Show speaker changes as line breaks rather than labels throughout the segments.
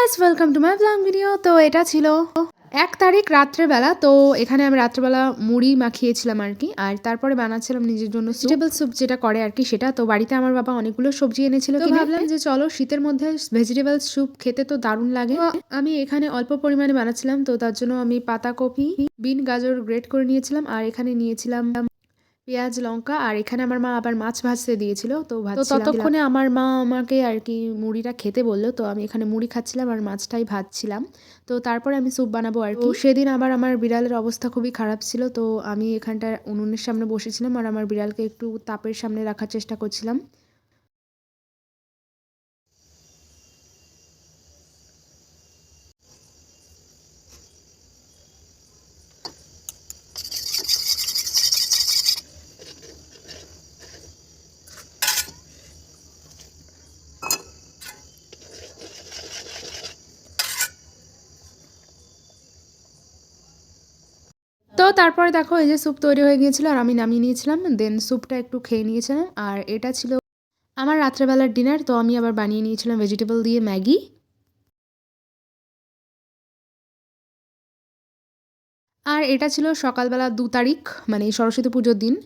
Guys, welcome to my blog video. তো এটা ছিল 1 তারিখ রাত্রেবেলা। তো এখানে আমি রাত্রেবেলা মুড়ি মাখিয়েছিলাম আর কি, আর তারপরে বানাচ্ছিলাম নিজের জন্য ভেজিটেবল স্যুপ, যেটা করে আর কি সেটা। তো বাড়িতে আমার বাবা অনেকগুলো সবজি এনেছিল, তো ভাবলাম যে চলো শীতের মধ্যে ভেজিটেবল স্যুপ খেতে তো দারুণ লাগে। আমি এখানে অল্প পরিমাণে বানাচ্ছিলাম, তো তার জন্য আমি পাতাকপি, বিন, গাজর গ্রেট করে নিয়েছিলাম, আর এখানে নিয়েছিলাম পেঁয়াজ, লঙ্কা, আর এখানে আমার মা আবার মাছ ভাজতে দিয়েছিল। তো ততক্ষণে আমার মা আমাকে আর কি মুড়িটা খেতে বললো, তো আমি এখানে মুড়ি খাচ্ছিলাম আর মাছটাই ভাজছিলাম। তো তারপরে আমি স্যুপ বানাবো আর কি। সেদিন আবার আমার বিড়ালের অবস্থা খুবই খারাপ ছিল, তো আমি এখানটা উনুনের সামনে বসেছিলাম আর আমার বিড়ালকে একটু তাপের সামনে রাখার চেষ্টা করছিলাম। তো তারপরে দেখো এই যে স্যুপ তৈরি হয়ে গিয়েছিল আর আমি নামিয়ে নিয়েছিলাম, দেন স্যুপটা একটু খেয়ে নিয়েছিলাম। আর এটা ছিল আমার রাত্রেবেলার ডিনার। তো আমি আবার বানিয়ে নিয়েছিলাম ভেজিটেবল দিয়ে ম্যাগি। আর এটা ছিল সকালবেলা 2 তারিখ, মানে সরস্বতী পুজোর দিন।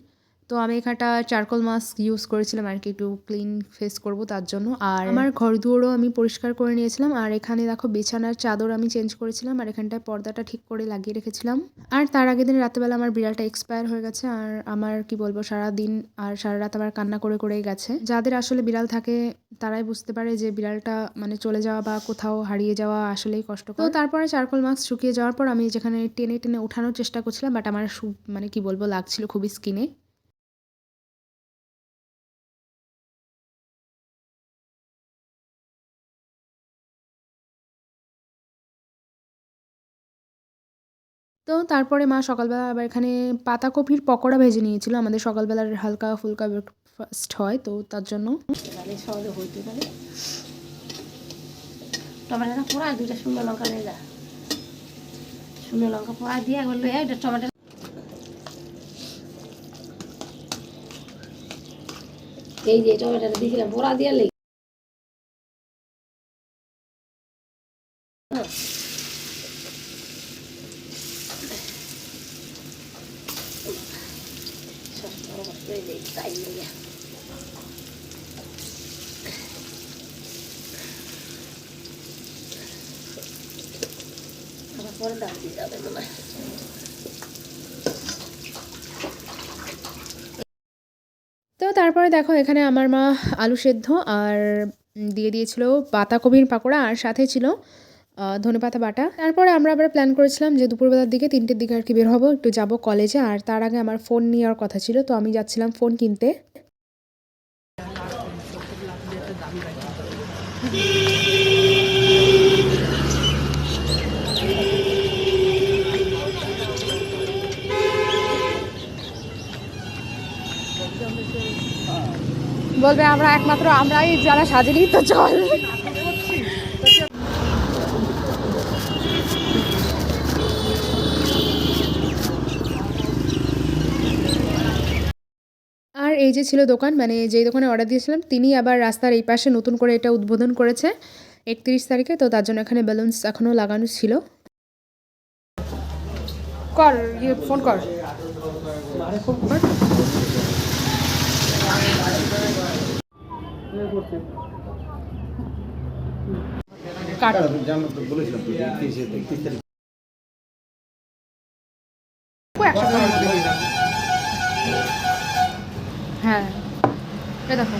তো আমি এখানটা চারকোল মাস্ক ইউজ করেছিলাম আর কি, একটু ক্লিন ফেস করব তার জন্য। আর আমার ঘর দুয়ারও আমি পরিষ্কার করে নিয়েছিলাম। আর এখানে দেখো বিছানার চাদর আমি চেঞ্জ করেছিলাম, আর এখানটায় পর্দাটা ঠিক করে লাগিয়ে রেখেছিলাম। আর তার আগের দিন রাতেবেলা আমার বিড়ালটা এক্সপায়ার হয়ে গেছে, আর আমার কি বলবো, সারা দিন আর সারা রাত আমার কান্না করে করেই গেছে। যাদের আসলে বিড়াল থাকে তারাই বুঝতে পারে যে বিড়ালটা মানে চলে যাওয়া বা কোথাও হারিয়ে যাওয়া আসলেই কষ্টকর। তো তারপরে চারকোল মাস্ক শুকিয়ে যাওয়ার পর আমি যেখানে টেনে টেনে উঠানোর চেষ্টা করছিলাম, বাট আমার মানে কি বলবো, লাগছিল খুবই স্কিনে। তো তারপরে মা সকালবেলা আবার এখানে পাতাকপির পকোড়া ভেজে নিয়েছিল। আমাদের সকালবেলার হালকা ফুলকা ব্রেকফাস্ট হয়, তো তার জন্য।
সহজে হইতে পারে টমেটোটা পোড়া, দুইটা শুকনো লঙ্কা নিয়ে যা, শুকনো লঙ্কা পোড়া দিয়ে একবার লইয়া এটা টমেটো এই যে টমেটোটা দিয়েছিলাম পোড়া দিয়ে লেগে আবার পরে দাম দিয়ে যাবে তোমার।
তো তারপরে দেখো এখানে আমার মা আলু সেদ্ধ আর দিয়ে দিয়েছিল পাতাকপির পাকোড়া, আর সাথে ছিল ধনেপাতা বাটা। তারপরে আমরা আবার প্ল্যান করেছিলাম যে দুপুরবেলার দিকে 3টের দিকে আর কি বের হবো, একটু যাব কলেজে। আর তার আগে আমার ফোন নেওয়ার কথা ছিল, তো আমি যাচ্ছিলাম ফোন কিনতে। বলবে আমরা একমাত্র আমরাই যারা সাজিনি, তো চল। আর এই যে ছিল দোকান, মানে যেই দোকানে অর্ডার দিয়েছিলাম তিনি আবার রাস্তার এই পাশে নতুন করে এটা উদ্বোধন করেছে 31 তারিখে। তো তার জন্য এখানে বেলুনস এখনও লাগানো ছিল। কর ফোন কর, হ্যাঁ দেখো।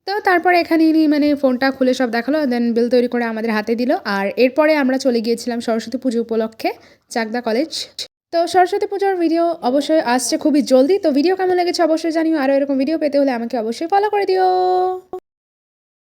তো তারপরে এখানে ইনি মানে ফোনটা খুলে সব দেখালো, দেন বিল তৈরি করে আমাদের হাতে দিল। আর এরপরে আমরা চলে গিয়েছিলাম সরস্বতী পুজো উপলক্ষে চাকদা কলেজ। তো সরস্বতী পুজোর ভিডিও অবশ্যই আসছে খুবই জলদি। তো ভিডিও কেমন লেগেছে অবশ্যই জানিও, আরও এরকম ভিডিও পেতে হলে আমাকে অবশ্যই ফলো করে দিও।